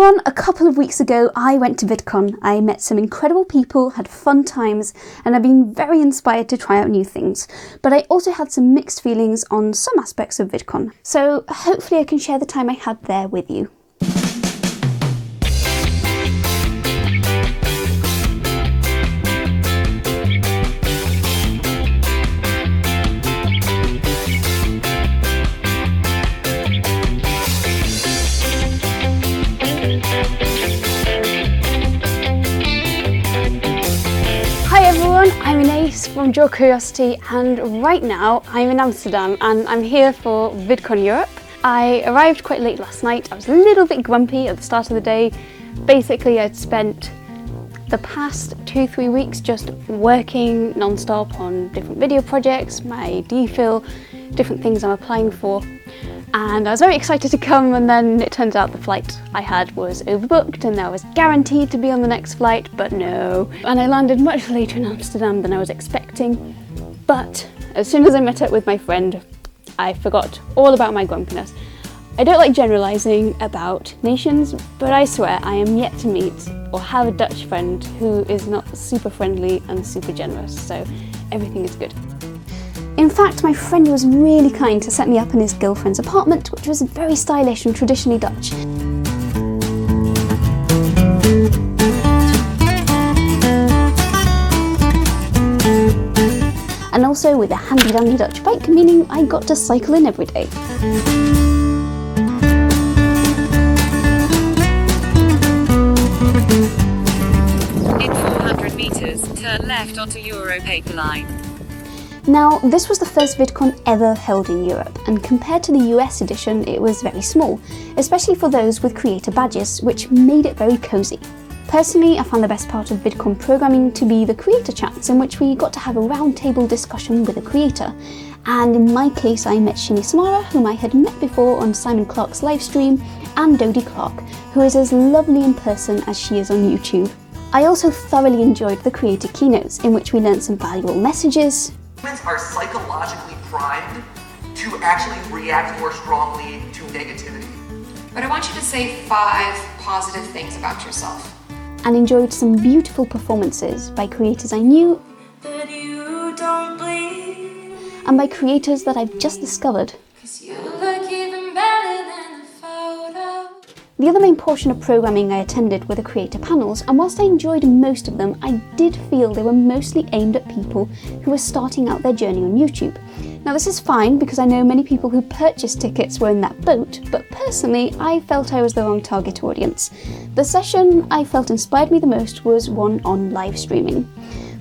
everyone, a couple of weeks ago I went to VidCon. I met some incredible people, had fun times, and I've been very inspired to try out new things. But I also had some mixed feelings on some aspects of VidCon. So hopefully I can share the time I had there with you. I'm Ines from GeekGurlDiaries, and right now I'm in Amsterdam and I'm here for VidCon Europe. I arrived quite late last night. I was a little bit grumpy at the start of the day. Basically, I'd spent the past 2-3 weeks just working non-stop on different video projects, my DPhil, different things I'm applying for. And I was very excited to come, and then it turns out the flight I had was overbooked and I was guaranteed to be on the next flight, but no. And I landed much later in Amsterdam than I was expecting. But as soon as I met up with my friend, I forgot all about my grumpiness. I don't like generalising about nations, but I swear I am yet to meet or have a Dutch friend who is not super friendly and super generous, so everything is good. In fact, my friend was really kind to set me up in his girlfriend's apartment, which was very stylish and traditionally Dutch. And also with a handy-dandy Dutch bike, meaning I got to cycle in every day. In 400 metres, turn left onto Euro Paper Line. Now, this was the first VidCon ever held in Europe, and compared to the US edition, it was very small, especially for those with creator badges, which made it very cosy. Personally, I found the best part of VidCon programming to be the creator chats, in which we got to have a roundtable discussion with a creator. And in my case, I met Shini Samara, whom I had met before on Simon Clark's livestream, and Dodie Clark, who is as lovely in person as she is on YouTube. I also thoroughly enjoyed the creator keynotes, in which we learned some valuable messages. Humans are psychologically primed to actually react more strongly to negativity. But I want you to say 5 positive things about yourself. And enjoyed some beautiful performances by creators I knew But you don't bleed, and by creators that I've just discovered. 'cause you look even better than the photo. The other main portion of programming I attended were the creator panels, and whilst I enjoyed most of them, I did feel they were mostly aimed at people who were starting out their journey on YouTube. Now this is fine because I know many people who purchased tickets were in that boat, but personally I felt I was the wrong target audience. The session I felt inspired me the most was one on live streaming.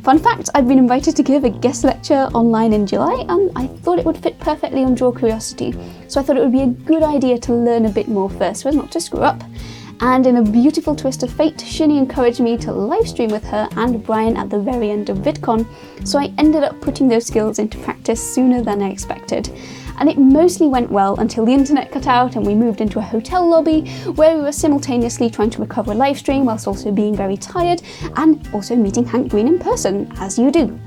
Fun fact, I've been invited to give a guest lecture online in July, and I thought it would fit perfectly on GeekGurlDiaries, so I thought it would be a good idea to learn a bit more first so as not to screw up. And in a beautiful twist of fate, Shini encouraged me to live stream with her and Brian at the very end of VidCon, so I ended up putting those skills into practice sooner than I expected. And it mostly went well until the internet cut out and we moved into a hotel lobby where we were simultaneously trying to recover a live stream whilst also being very tired and also meeting Hank Green in person, as you do.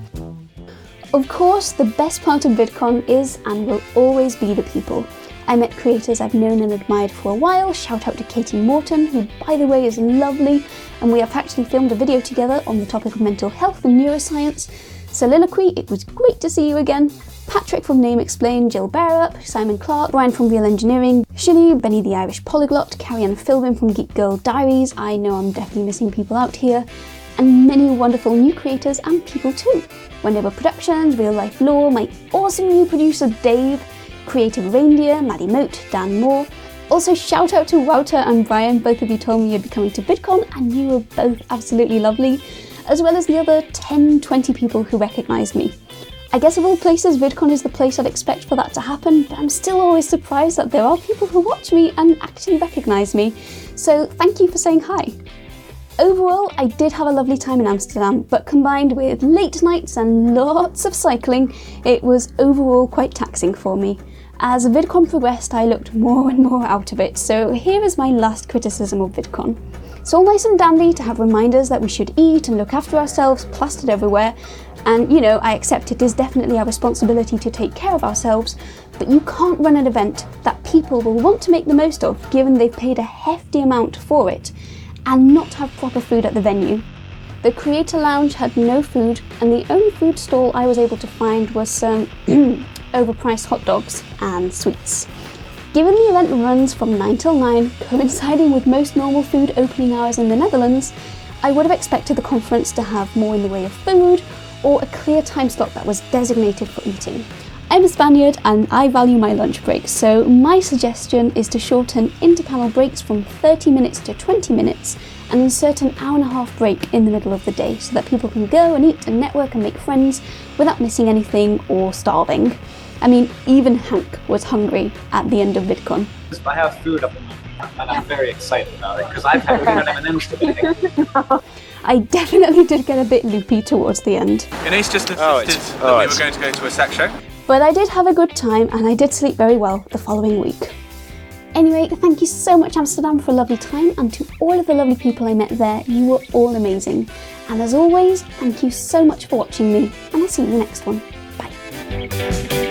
Of course, the best part of VidCon is and will always be the people. I met creators I've known and admired for a while. Shout out to Katie Morton, who by the way is lovely, and we have actually filmed a video together on the topic of mental health and neuroscience. Soliloquy, it was great to see you again. Patrick from Name Explain, Jill Bearup, Simon Clark, Brian from Real Engineering, Shini, Benny the Irish Polyglot, Carrie-Anne Philbin from GeekGurlDiaries, I know I'm definitely missing people out here, and many wonderful new creators and people too. Wendover Productions, Real Life Law, my awesome new producer Dave, Creative Reindeer, Maddie Moat, Dan Moore. Also shout out to Wouter and Brian, both of you told me you'd be coming to VidCon and you were both absolutely lovely, as well as the other 10-20 people who recognised me. I guess of all places, VidCon is the place I'd expect for that to happen, but I'm still always surprised that there are people who watch me and actually recognise me, so thank you for saying hi. Overall, I did have a lovely time in Amsterdam, but combined with late nights and lots of cycling, it was overall quite taxing for me. As VidCon progressed, I looked more and more out of it, so here is my last criticism of VidCon. It's all nice and dandy to have reminders that we should eat and look after ourselves plastered everywhere, and you know, I accept it is definitely our responsibility to take care of ourselves, but you can't run an event that people will want to make the most of given they've paid a hefty amount for it, and not have proper food at the venue. The Creator Lounge had no food, and the only food stall I was able to find was some overpriced hot dogs and sweets. Given the event runs from 9 till 9, coinciding with most normal food opening hours in the Netherlands, I would have expected the conference to have more in the way of food, or a clear time slot that was designated for eating. I'm a Spaniard and I value my lunch breaks, so my suggestion is to shorten interpanel breaks from 30 minutes to 20 minutes and insert an hour-and-a-half break in the middle of the day so that people can go and eat and network and make friends without missing anything or starving. I mean, even Hank was hungry at the end of VidCon. I have food up in my mouth and I'm very excited about it because I've had peanut M&Ms today. I definitely did get a bit loopy towards the end. Denise just insisted that we were going to go to a sex show. But I did have a good time and I did sleep very well the following week. Anyway, thank you so much Amsterdam for a lovely time, and to all of the lovely people I met there, you were all amazing. And as always, thank you so much for watching me, and I'll see you in the next one. Bye.